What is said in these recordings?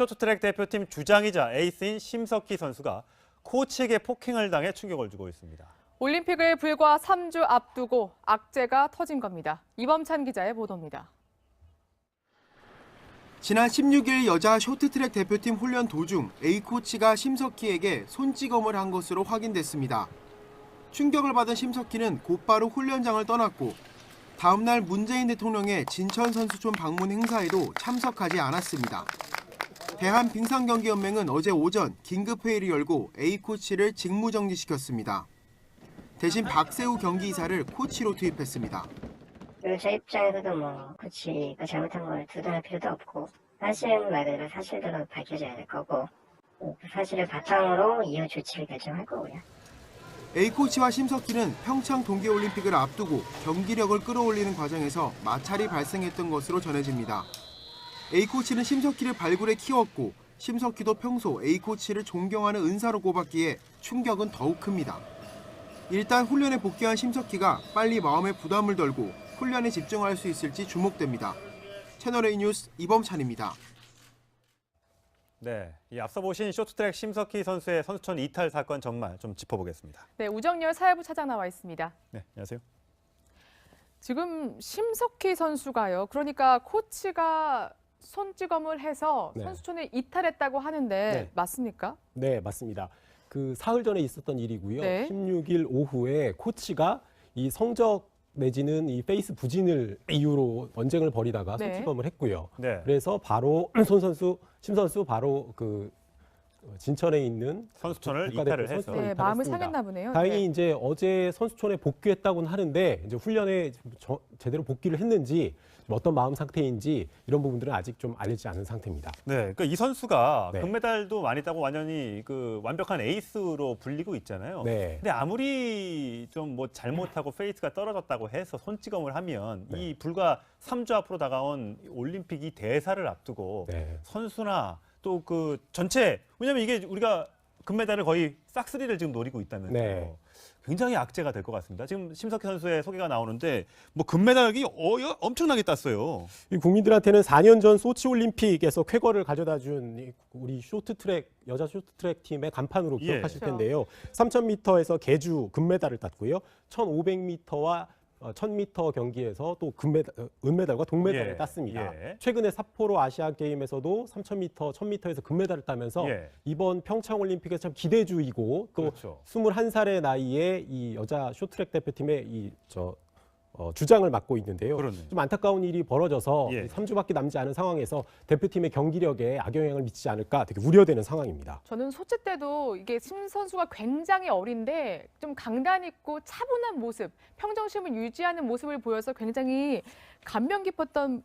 쇼트트랙 대표팀 주장이자 에이스인 심석희 선수가 코치에게 폭행을 당해 충격을 주고 있습니다. 올림픽을 불과 3주 앞두고 악재가 터진 겁니다. 이범찬 기자의 보도입니다. 지난 16일 여자 쇼트트랙 대표팀 훈련 도중 A코치가 심석희에게 손찌검을 한 것으로 확인됐습니다. 충격을 받은 심석희는 곧바로 훈련장을 떠났고 다음 날 문재인 대통령의 진천선수촌 방문 행사에도 참석하지 않았습니다. 대한빙상경기연맹은 어제 오전 긴급회의를 열고 A코치를 직무정지시켰습니다. 대신 박세우 경기이사를 코치로 투입했습니다. 제 입장에서도 코치가 잘못한 걸 두둔할 필요도 없고 사실은 말 그대로 사실대로 밝혀져야 될 거고 그 사실을 바탕으로 이후 조치를 결정할 거고요. A코치와 심석희는 평창 동계올림픽을 앞두고 경기력을 끌어올리는 과정에서 마찰이 발생했던 것으로 전해집니다. A코치는 심석희를 발굴해 키웠고 심석희도 평소 A코치를 존경하는 은사로 꼽았기에 충격은 더욱 큽니다. 일단 훈련에 복귀한 심석희가 빨리 마음의 부담을 덜고 훈련에 집중할 수 있을지 주목됩니다. 채널A 뉴스 이범찬입니다. 네, 이 앞서 보신 쇼트트랙 심석희 선수의 선수촌 이탈 사건 전말 좀 짚어보겠습니다. 네, 우정열 사회부 차장 나와 있습니다. 네, 안녕하세요. 지금 심석희 선수가요. 그러니까 코치가 손찌검을 해서 선수촌에 이탈했다고 하는데 맞습니까? 네, 맞습니다. 그 사흘 전에 있었던 일이고요. 네. 16일 오후에 코치가 이 성적 내지는 이 페이스 부진을 이유로 언쟁을 벌이다가 손찌검을 했고요. 네. 그래서 바로 심 선수 바로 그 진천에 있는 선수촌을 이탈을 해서 네, 마음을 상했나 보네요. 다행히 이제 어제 선수촌에 복귀했다고는 하는데 이제 훈련에 제대로 복귀를 했는지 어떤 마음 상태인지 이런 부분들은 아직 좀 알려지지 않은 상태입니다. 네, 그러니까 이 선수가 네. 금메달도 많이 따고 완전히 그 완벽한 에이스로 불리고 있잖아요. 네. 근데 아무리 좀 뭐 잘못하고 페이스가 떨어졌다고 해서 손찌검을 하면 이 불과 3주 앞으로 다가온 올림픽이 대사를 앞두고 선수나 또 그 전체 왜냐면 이게 우리가 금메달을 거의 싹쓸이를 지금 노리고 있다면서요. 굉장히 악재가 될 것 같습니다. 지금 심석희 선수의 소개가 나오는데 뭐 금메달이 엄청나게 땄어요. 이 국민들한테는 4년 전 소치 올림픽에서 쾌거를 가져다 준 우리 쇼트트랙 여자 쇼트트랙 팀의 간판으로 기억하실 텐데요. 3000m에서 계주 금메달을 땄고요. 1500m와 1000m 경기에서 또 은메달과 동메달을 땄습니다. 최근에 삿포로 아시안 게임에서도 3000m, 1000m에서 금메달을 따면서 이번 평창 올림픽에서 참 기대주이고 또 21살의 나이에 이 여자 쇼트트랙 대표팀의 주장을 맡고 있는데요. 좀 안타까운 일이 벌어져서 3주밖에 남지 않은 상황에서 대표팀의 경기력에 악영향을 미치지 않을까 되게 우려되는 상황입니다. 저는 소치 때도 이게 심 선수가 굉장히 어린데 좀 강단 있고 차분한 모습, 평정심을 유지하는 모습을 보여서 굉장히 감명 깊었던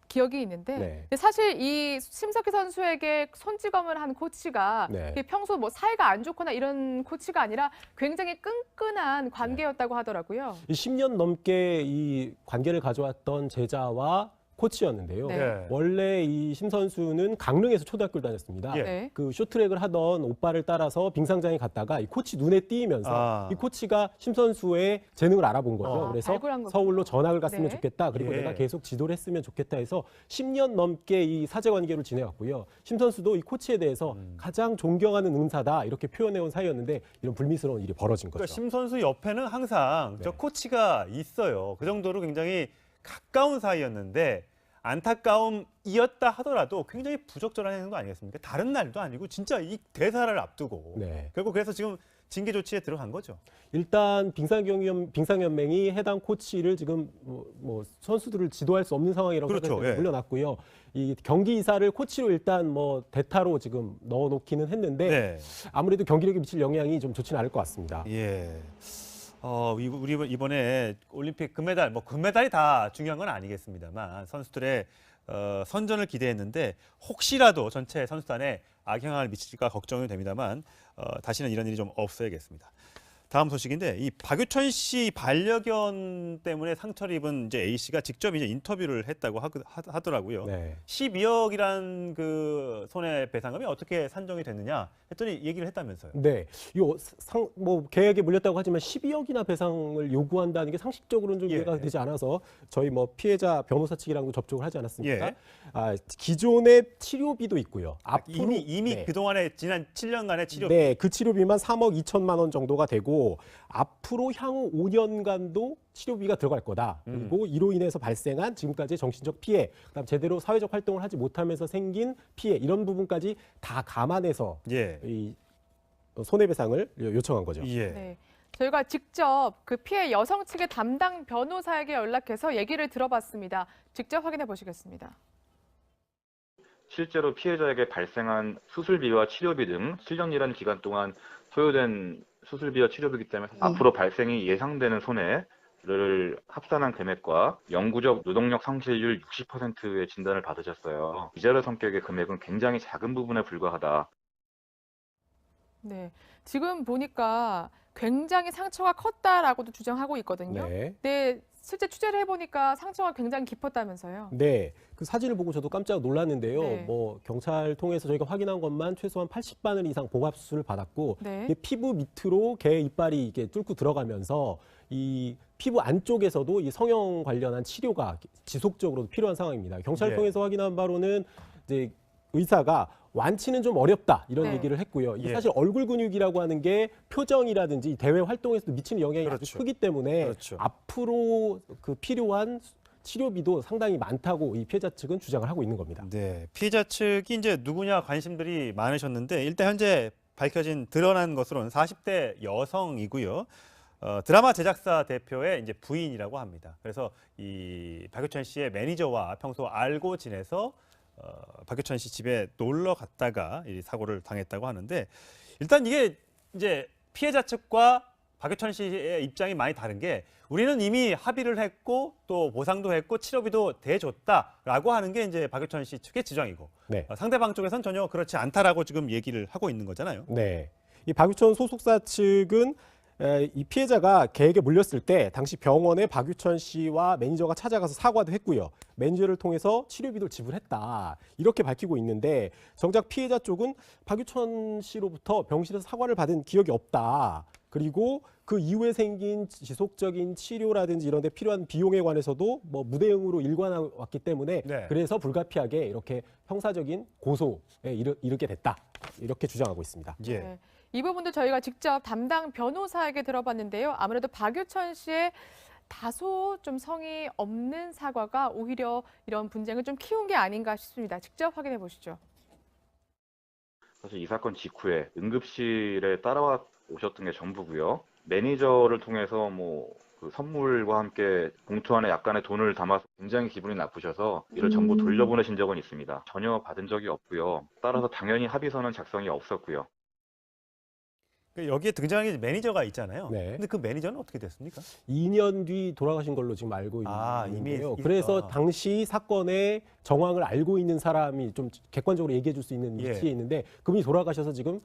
기억이 있는데 사실 이 심석희 선수에게 손찌검을 한 코치가 평소 뭐 사이가 안 좋거나 이런 코치가 아니라 굉장히 끈끈한 관계였다고 하더라고요. 10년 넘게 이 관계를 가져왔던 제자와 코치였는데요. 원래 이 심 선수는 강릉에서 초등학교를 다녔습니다. 그 쇼트트랙을 하던 오빠를 따라서 빙상장에 갔다가 이 코치 눈에 띄면서 이 코치가 심 선수의 재능을 알아본 거죠. 그래서 서울로 전학을 갔으면 좋겠다. 그리고 내가 계속 지도를 했으면 좋겠다 해서 10년 넘게 이 사제 관계를 지내왔고요. 심 선수도 이 코치에 대해서 가장 존경하는 은사다 이렇게 표현해온 사이였는데 이런 불미스러운 일이 벌어진 거죠. 그러니까 심 선수 옆에는 항상 저 코치가 있어요. 그 정도로 굉장히 가까운 사이였는데 안타까움이었다 하더라도 굉장히 부적절한 행동 아니겠습니까? 다른 날도 아니고 진짜 이 대사를 앞두고 결국 그래서 지금 징계 조치에 들어간 거죠. 일단 빙상연맹이 해당 코치를 지금 뭐 선수들을 지도할 수 없는 상황이라고 물러났고요. 이 경기이사를 코치로 일단 뭐 대타로 지금 넣어놓기는 했는데 아무래도 경기력에 미칠 영향이 좀 좋지는 않을 것 같습니다. 우리 이번에 올림픽 금메달, 뭐 금메달이 다 중요한 건 아니겠습니다만 선수들의 선전을 기대했는데 혹시라도 전체 선수단에 악영향을 미칠까 걱정이 됩니다만 다시는 이런 일이 좀 없어야겠습니다. 다음 소식인데 이 박유천 씨 반려견 때문에 상처를 입은 이제 A 씨가 직접 이제 인터뷰를 했다고 하더라고요. 네. 12억이란 그 손해배상금이 어떻게 산정이 됐느냐 했더니 얘기를 했다면서요. 네, 이거 뭐 계약에 물렸다고 하지만 12억이나 배상을 요구한다는 게 상식적으로는 좀 이해가 되지 않아서 저희 뭐 피해자 변호사 측이랑도 접촉을 하지 않았습니까? 예. 기존의 치료비도 있고요. 앞으로 이미 네. 그동안에 지난 7년간의 치료비. 네, 그 치료비만 3억 2천만 원 정도가 되고 앞으로 향후 5년간도 치료비가 들어갈 거다. 그리고 이로 인해서 발생한 지금까지의 정신적 피해, 그다음 제대로 사회적 활동을 하지 못하면서 생긴 피해 이런 부분까지 다 감안해서 예. 이 손해배상을 요청한 거죠. 예. 네. 저희가 직접 그 피해 여성 측의 담당 변호사에게 연락해서 얘기를 들어봤습니다. 직접 확인해 보시겠습니다. 실제로 피해자에게 발생한 수술비와 치료비 등 7년이라는 기간 동안 소요된 수술비와 치료비이기 때문에 앞으로 발생이 예상되는 손해를 합산한 금액과 영구적 노동력 상실률 60%의 진단을 받으셨어요. 이자료 성격의 금액은 굉장히 작은 부분에 불과하다. 네. 지금 보니까 굉장히 상처가 컸다라고도 주장하고 있거든요. 네. 네. 실제 취재를 해보니까 상처가 굉장히 깊었다면서요. 네, 그 사진을 보고 저도 깜짝 놀랐는데요. 네. 뭐 경찰 통해서 저희가 확인한 것만 최소한 80바늘 이상 봉합 수술을 받았고 네. 이게 피부 밑으로 개 이빨이 이게 뚫고 들어가면서 이 피부 안쪽에서도 이 성형 관련한 치료가 지속적으로 필요한 상황입니다. 경찰 네. 통해서 확인한 바로는 이제 의사가 완치는 좀 어렵다 이런 네. 얘기를 했고요. 이게 예. 사실 얼굴 근육이라고 하는 게 표정이라든지 대외 활동에서도 미치는 영향이 아주 그렇죠. 크기 때문에 그렇죠. 앞으로 그 필요한 치료비도 상당히 많다고 이 피해자 측은 주장을 하고 있는 겁니다. 네, 피해자 측이 이제 누구냐 관심들이 많으셨는데 일단 현재 밝혀진 드러난 것으로는 40대 여성이고요. 드라마 제작사 대표의 이제 부인이라고 합니다. 그래서 이 박유천 씨의 매니저와 평소 알고 지내서 박유천 씨 집에 놀러 갔다가 이 사고를 당했다고 하는데 일단 이게 이제 피해자 측과 박유천 씨의 입장이 많이 다른 게 우리는 이미 합의를 했고 또 보상도 했고 치료비도 대줬다라고 하는 게 이제 박유천 씨 측의 주장이고 네. 상대방 쪽에서는 전혀 그렇지 않다라고 지금 얘기를 하고 있는 거잖아요. 네. 이 박유천 소속사 측은 이 피해자가 계획에 물렸을 때 당시 병원에 박유천 씨와 매니저가 찾아가서 사과도 했고요. 매니저를 통해서 치료비도 지불했다. 이렇게 밝히고 있는데 정작 피해자 쪽은 박유천 씨로부터 병실에서 사과를 받은 기억이 없다. 그리고 그 이후에 생긴 지속적인 치료라든지 이런 데 필요한 비용에 관해서도 뭐 무대응으로 일관해 왔기 때문에 네. 그래서 불가피하게 이렇게 형사적인 고소에 이르게 됐다. 이렇게 주장하고 있습니다. 예. 네. 이 부분도 저희가 직접 담당 변호사에게 들어봤는데요. 아무래도 박유천 씨의 다소 좀 성의 없는 사과가 오히려 이런 분쟁을 좀 키운 게 아닌가 싶습니다. 직접 확인해 보시죠. 사실 이 사건 직후에 응급실에 따라와 오셨던 게 전부고요. 매니저를 통해서 그 선물과 함께 봉투 안에 약간의 돈을 담아서 굉장히 기분이 나쁘셔서 이를 전부 돌려보내신 적은 있습니다. 전혀 받은 적이 없고요. 따라서 당연히 합의서는 작성이 없었고요. 여기에 등장하는 게 매니저가 있잖아요. 네. 근데 그 매니저는 어떻게 됐습니까? 2년 뒤 돌아가신 걸로 지금 알고 있는데요. 이미 그래서 있다. 당시 사건의 정황을 알고 있는 사람이 좀 객관적으로 얘기해 줄 수 있는 예. 위치에 있는데 그분이 돌아가셔서 지금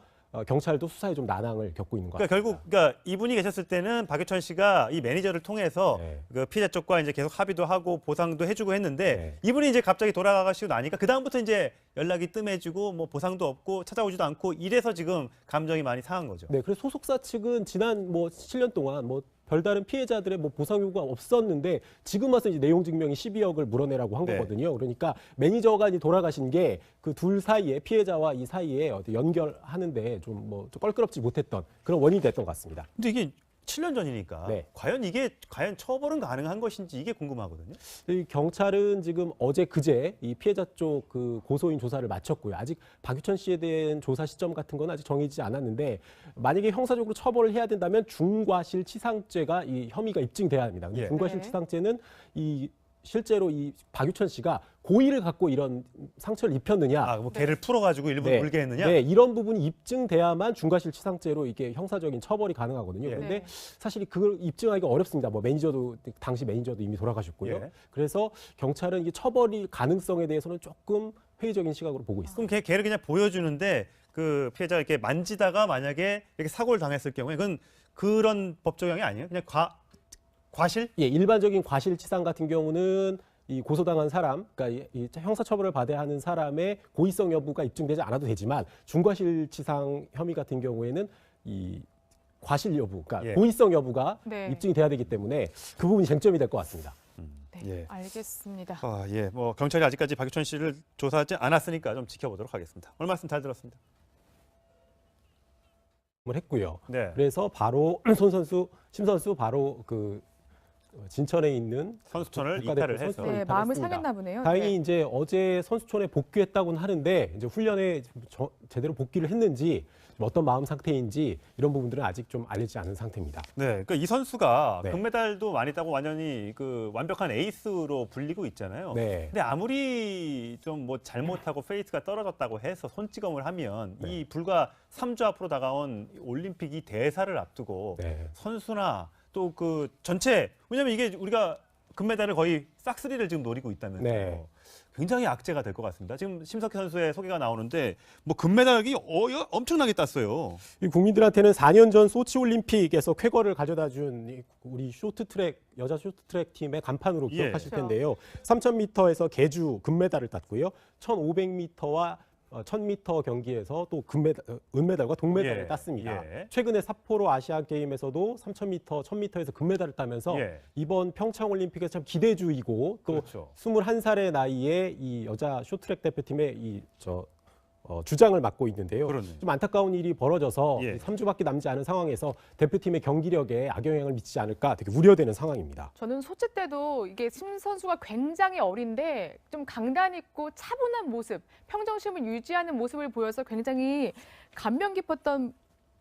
경찰도 수사에 좀 난항을 겪고 있는 것 같습니다. 그러니까 결국 이분이 계셨을 때는 박유천 씨가 이 매니저를 통해서 네. 그 피해자 쪽과 이제 계속 합의도 하고 보상도 해주고 했는데 네. 이분이 이제 갑자기 돌아가시고 나니까 그 다음부터 이제 연락이 뜸해지고 뭐 보상도 없고 찾아오지도 않고 이래서 지금 감정이 많이 상한 거죠. 네, 그래서 소속사 측은 지난 7년 동안 별다른 피해자들의 보상 요구가 없었는데 지금 와서 이제 내용 증명이 12억을 물어내라고 한 네. 거거든요. 그러니까 매니저가 이제 돌아가신 게 그 둘 사이에 피해자와 이 사이에 연결하는데 좀 껄끄럽지 못했던 그런 원인이 됐던 것 같습니다. 근데 이게 7년 전이니까 네. 과연 처벌은 가능한 것인지 이게 궁금하거든요. 이 경찰은 지금 어제 그제 이 피해자 쪽 그 고소인 조사를 마쳤고요. 아직 박유천 씨에 대한 조사 시점 같은 건 아직 정해지지 않았는데 만약에 형사적으로 처벌을 해야 된다면 중과실치상죄가 이 혐의가 입증돼야 합니다. 근데 예. 중과실치상죄는 실제로 이 박유천 씨가 고의를 갖고 이런 상처를 입혔느냐. 개를 풀어가지고 일부러 물게 했느냐? 네, 이런 부분이 입증돼야만 중과실치상죄로 이게 형사적인 처벌이 가능하거든요. 예. 그런데 네. 사실 그걸 입증하기가 어렵습니다. 당시 매니저도 이미 돌아가셨고요. 예. 그래서 경찰은 이게 처벌이 가능성에 대해서는 조금 회의적인 시각으로 보고 있습니다. 그럼 걔를 그냥 보여주는데 그 피해자가 이렇게 만지다가 만약에 이렇게 사고를 당했을 경우에 그건 그런 법 적용이 아니에요? 그냥 과실? 예, 일반적인 과실치상 같은 경우는 이 고소당한 사람, 그러니까 이 형사처벌을 받아야 하는 사람의 고의성 여부가 입증되지 않아도 되지만 중과실치상 혐의 같은 경우에는 이 과실 여부, 그러니까 예. 고의성 여부가 네. 입증이 돼야 되기 때문에 그 부분이 쟁점이 될 것 같습니다. 네, 예. 알겠습니다. 예, 뭐 경찰이 아직까지 박유천 씨를 조사하지 않았으니까 좀 지켜보도록 하겠습니다. 오늘 말씀 잘 들었습니다. 했고요. 네. 그래서 바로 심 선수 바로 그 진천에 있는 선수촌을 국가대표 이탈을 해서 선수촌을 네, 마음을 이탈했습니다. 상했나 보네요. 다행히 네. 이제 어제 선수촌에 복귀했다고는 하는데 이제 훈련에 제대로 복귀를 했는지 어떤 마음 상태인지 이런 부분들은 아직 좀 알려지지 않은 상태입니다. 네, 그러니까 이 선수가 네. 금메달도 많이 따고 완전히 그 완벽한 에이스로 불리고 있잖아요. 네. 근데 아무리 좀 뭐 잘못하고 페이스가 떨어졌다고 해서 손찌검을 하면 네. 이 불과 3주 앞으로 다가온 올림픽이 대사를 앞두고 네. 선수나 또 그 전체 왜냐면 이게 우리가 금메달을 거의 싹쓸이를 지금 노리고 있다면서요. 네. 굉장히 악재가 될 것 같습니다. 지금 심석희 선수의 소개가 나오는데 뭐 금메달이 엄청나게 땄어요. 이 국민들한테는 4년 전 소치 올림픽에서 쾌거를 가져다준 우리 쇼트트랙 여자 쇼트트랙 팀의 간판으로 예. 기억하실 그렇죠. 텐데요. 3000m에서 계주 금메달을 땄고요. 1500m와 1000m 경기에서 또 은메달과 동메달을 예. 땄습니다. 예. 최근에 삿포로 아시안 게임에서도 3000m, 1000m에서 금메달을 따면서 예. 이번 평창 올림픽에서 참 기대주이고 또 그렇죠. 21살의 나이에 이 여자 쇼트트랙 대표팀의 주장을 맡고 있는데요. 그러네요. 좀 안타까운 일이 벌어져서 예. 3주밖에 남지 않은 상황에서 대표팀의 경기력에 악영향을 미치지 않을까 되게 우려되는 상황입니다. 저는 소치 때도 이게 심 선수가 굉장히 어린데 좀 강단 있고 차분한 모습, 평정심을 유지하는 모습을 보여서 굉장히 감명 깊었던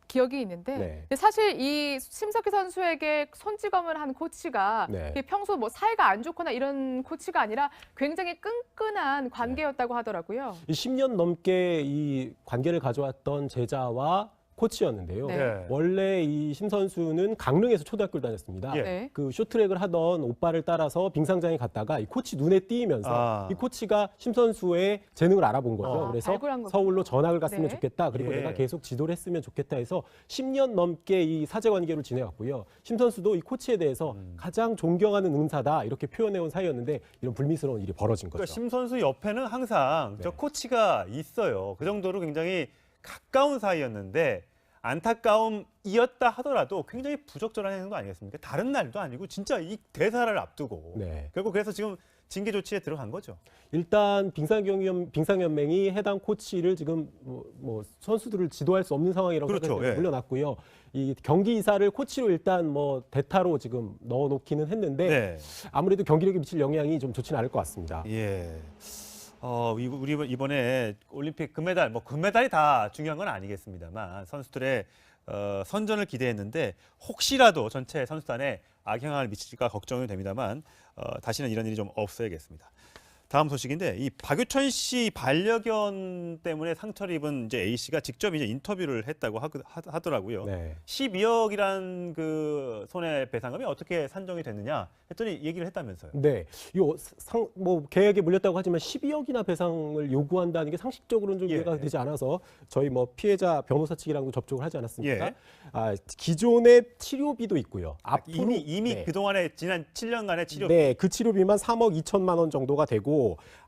기억이 있는데 네. 근데 사실 이 심석희 선수에게 손찌검을 한 코치가 네. 이게 평소 뭐 사이가 안 좋거나 이런 코치가 아니라 굉장히 끈끈한 관계였다고 하더라고요. 이 10년 넘게 이 관계를 가져왔던 제자와 코치였는데요. 네. 원래 이 심 선수는 강릉에서 초등학교를 다녔습니다. 예. 네. 그 쇼트랙을 하던 오빠를 따라서 빙상장에 갔다가 이 코치 눈에 띄면서 이 코치가 심 선수의 재능을 알아본 거죠. 그래서 발굴한 거군요. 서울로 전학을 갔으면 네. 좋겠다. 그리고 예. 내가 계속 지도를 했으면 좋겠다 해서 10년 넘게 이 사제 관계를 지내왔고요. 심 선수도 이 코치에 대해서 가장 존경하는 은사다 이렇게 표현해온 사이였는데 이런 불미스러운 일이 벌어진 거죠. 그러니까 심 선수 옆에는 항상 저 네. 코치가 있어요. 그 정도로 굉장히 가까운 사이였는데 안타까움이었다 하더라도 굉장히 부적절한 행동 아니겠습니까? 다른 날도 아니고 진짜 이 대사를 앞두고 네. 결국 그래서 지금 징계 조치에 들어간 거죠. 일단 빙상연맹이 해당 코치를 지금 뭐 선수들을 지도할 수 없는 상황이라고 그렇죠. 생각해서 예. 물러났고요. 이 경기 이사를 코치로 일단 뭐 대타로 지금 넣어놓기는 했는데 네. 아무래도 경기력에 미칠 영향이 좀 좋지는 않을 것 같습니다. 예. 우리 이번에 올림픽 금메달, 뭐 금메달이 다 중요한 건 아니겠습니다만 선수들의 선전을 기대했는데 혹시라도 전체 선수단에 악영향을 미칠까 걱정이 됩니다만 다시는 이런 일이 좀 없어야겠습니다. 다음 소식인데 이 박유천 씨 반려견 때문에 상처를 입은 이제 A 씨가 직접 이제 인터뷰를 했다고 하더라고요. 네. 12억이란 그 손해배상금이 어떻게 산정이 됐느냐 했더니 얘기를 했다면서요. 네, 뭐 계약에 물렸다고 하지만 12억이나 배상을 요구한다는 게 상식적으로는 좀 예. 이해가 되지 않아서 저희 뭐 피해자 변호사 측이랑도 접촉을 하지 않았습니까? 예. 기존의 치료비도 있고요. 앞으로 이미 네. 그동안에 지난 7년간의 치료 네, 그 치료비만 3억 2천만 원 정도가 되고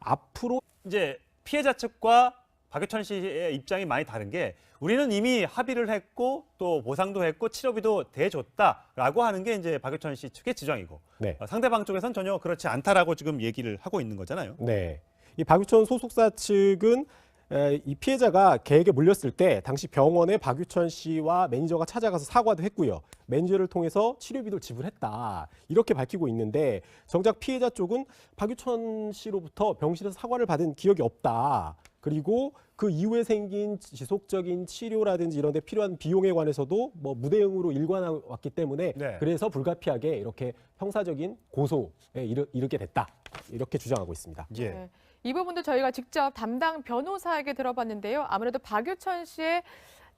앞으로 이제 피해자 측과 박유천 씨의 입장이 많이 다른 게 우리는 이미 합의를 했고 또 보상도 했고 치료비도 대줬다라고 하는 게 이제 박유천 씨 측의 주장이고 네. 상대방 쪽에서는 전혀 그렇지 않다라고 지금 얘기를 하고 있는 거잖아요. 네. 이 박유천 소속사 측은 이 피해자가 계획에 물렸을 때 당시 병원에 박유천 씨와 매니저가 찾아가서 사과도 했고요. 매니저를 통해서 치료비도 지불했다. 이렇게 밝히고 있는데 정작 피해자 쪽은 박유천 씨로부터 병실에서 사과를 받은 기억이 없다. 그리고 그 이후에 생긴 지속적인 치료라든지 이런 데 필요한 비용에 관해서도 뭐 무대응으로 일관해왔기 때문에 네. 그래서 불가피하게 이렇게 형사적인 고소에 이르게 됐다. 이렇게 주장하고 있습니다. 예. 네. 이 부분도 저희가 직접 담당 변호사에게 들어봤는데요. 아무래도 박유천 씨의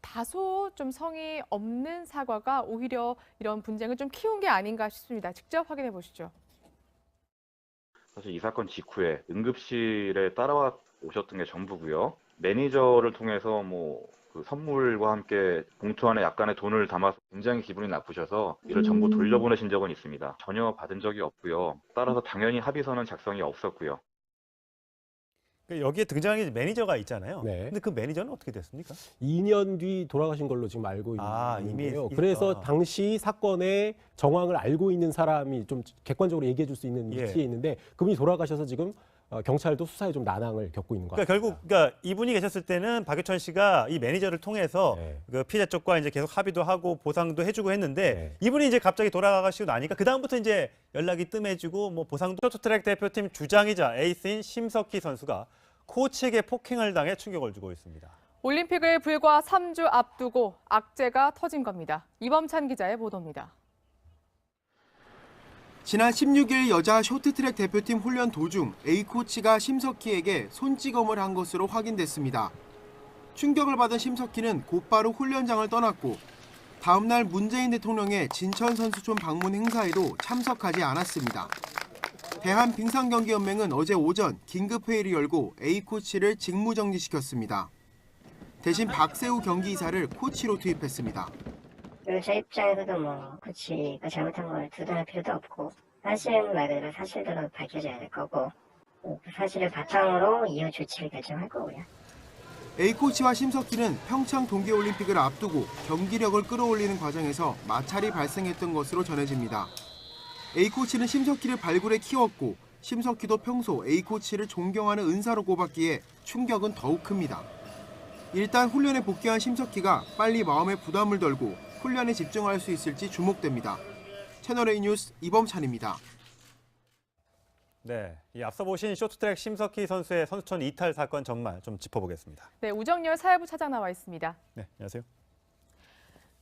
다소 좀 성의 없는 사과가 오히려 이런 분쟁을 좀 키운 게 아닌가 싶습니다. 직접 확인해 보시죠. 사실 이 사건 직후에 응급실에 따라와 오셨던 게 전부고요. 매니저를 통해서 뭐 그 그 선물과 함께 봉투 안에 약간의 돈을 담아서 굉장히 기분이 나쁘셔서 이를 전부 돌려보내신 적은 있습니다. 전혀 받은 적이 없고요. 따라서 당연히 합의서는 작성이 없었고요. 여기에 등장하는 매니저가 있잖아요. 네. 근데 그 매니저는 어떻게 됐습니까? 2년 뒤 돌아가신 걸로 지금 알고 이미 있는데요. 그래서 당시 사건의 정황을 알고 있는 사람이 좀 객관적으로 얘기해 줄 수 있는 위치에 있는데 그분이 돌아가셔서 지금 경찰도 수사에 좀 난항을 겪고 있는 것 같습니다. 결국 그러니까 이분이 계셨을 때는 박유천 씨가 이 매니저를 통해서 그 피해자 쪽과 이제 계속 합의도 하고 보상도 해주고 했는데 이분이 이제 갑자기 돌아가시고 나니까 그 다음부터 이제 연락이 뜸해지고 뭐 보상도. 쇼트트랙 대표팀 주장이자 에이스인 심석희 선수가 코치에게 폭행을 당해 충격을 주고 있습니다. 올림픽을 불과 3주 앞두고 악재가 터진 겁니다. 이범찬 기자의 보도입니다. 지난 16일 여자 쇼트트랙 대표팀 훈련 도중 A코치가 심석희에게 손찌검을 한 것으로 확인됐습니다. 충격을 받은 심석희는 곧바로 훈련장을 떠났고 다음 날 문재인 대통령의 진천선수촌 방문 행사에도 참석하지 않았습니다. 대한빙상경기연맹은 어제 오전 긴급회의를 열고 A코치를 직무정지시켰습니다. 대신 박세우 경기이사를 코치로 투입했습니다. 제 입장에서도 코치가 잘못한 걸 두둔할 필요도 없고 사실은 말 그대로 사실대로 밝혀져야 될 거고 그 사실을 바탕으로 이후 조치를 결정할 거고요. A코치와 심석희는 평창 동계올림픽을 앞두고 경기력을 끌어올리는 과정에서 마찰이 발생했던 것으로 전해집니다. A코치는 심석희를 발굴해 키웠고 심석희도 평소 A코치를 존경하는 은사로 꼽았기에 충격은 더욱 큽니다. 일단 훈련에 복귀한 심석희가 빨리 마음의 부담을 덜고 훈련에 집중할 수 있을지 주목됩니다. 채널A 뉴스 이범찬입니다. 네, 이 앞서 보신 쇼트트랙 심석희 선수의 선수촌 이탈 사건 전말 좀 짚어보겠습니다. 네, 우정열 사회부 차장 나와 있습니다. 네, 안녕하세요.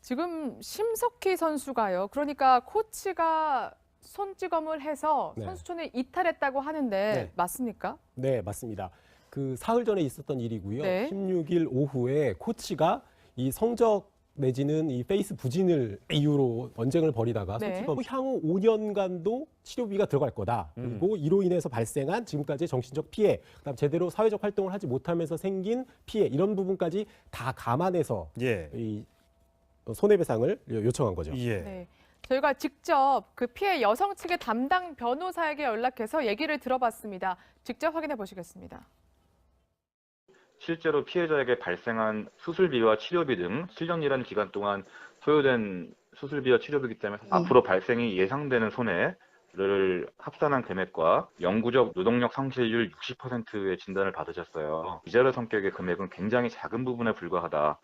지금 심석희 선수가요. 그러니까 코치가 손찌검을 해서 선수촌에 이탈했다고 하는데 맞습니까? 네, 맞습니다. 그 사흘 전에 있었던 일이고요. 네. 16일 오후에 코치가 이 성적 내지는 이 페이스 부진을 이유로 언쟁을 벌이다가 손찌검 향후 5년간도 치료비가 들어갈 거다. 그리고 이로 인해서 발생한 지금까지의 정신적 피해, 그다음 제대로 사회적 활동을 하지 못하면서 생긴 피해 이런 부분까지 다 감안해서 이 손해배상을 요청한 거죠. 네. 저희가 직접 그 피해 여성 측의 담당 변호사에게 연락해서 얘기를 들어봤습니다. 직접 확인해 보시겠습니다. 실제로 피해자에게 발생한 수술비와 치료비 등 7년이라는 기간 동안 소요된 수술비와 치료비이기 때문에 앞으로 발생이 예상되는 손해를 합산한 금액과 영구적 노동력 상실률 60%의 진단을 받으셨어요. 비자료 성격의 금액은 굉장히 작은 부분에 불과하다.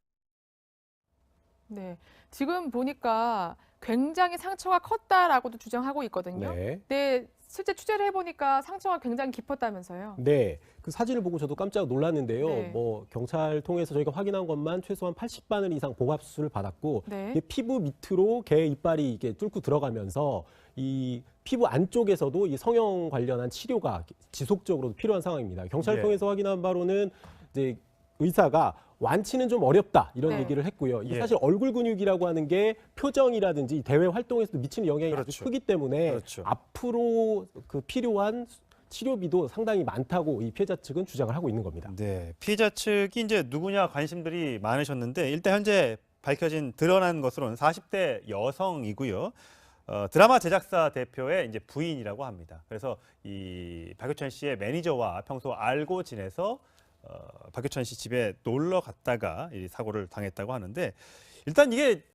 네, 지금 보니까 굉장히 상처가 컸다라고도 주장하고 있거든요. 네, 실제 취재를 해보니까 상처가 굉장히 깊었다면서요. 네, 그 사진을 보고 저도 깜짝 놀랐는데요. 뭐 경찰 통해서 저희가 확인한 것만 최소한 80바늘 이상 봉합 수술을 받았고 이게 피부 밑으로 개 이빨이 이게 뚫고 들어가면서 이 피부 안쪽에서도 이 성형 관련한 치료가 지속적으로 필요한 상황입니다. 경찰 통해서 확인한 바로는 이제 의사가 완치는 좀 어렵다 이런 얘기를 했고요. 이게 사실 얼굴 근육이라고 하는 게 표정이라든지 대외 활동에서도 미치는 영향이 아주 크기 때문에 앞으로 그 필요한 치료비도 상당히 많다고 이 피해자 측은 주장을 하고 있는 겁니다. 네, 피해자 측이 이제 누구냐 관심들이 많으셨는데 일단 현재 밝혀진 드러난 것으로는 40대 여성이고요. 드라마 제작사 대표의 이제 부인이라고 합니다. 그래서 이 박유천 씨의 매니저와 평소 알고 지내서 박유천 씨 집에 놀러 갔다가 이 사고를 당했다고 하는데 일단 이게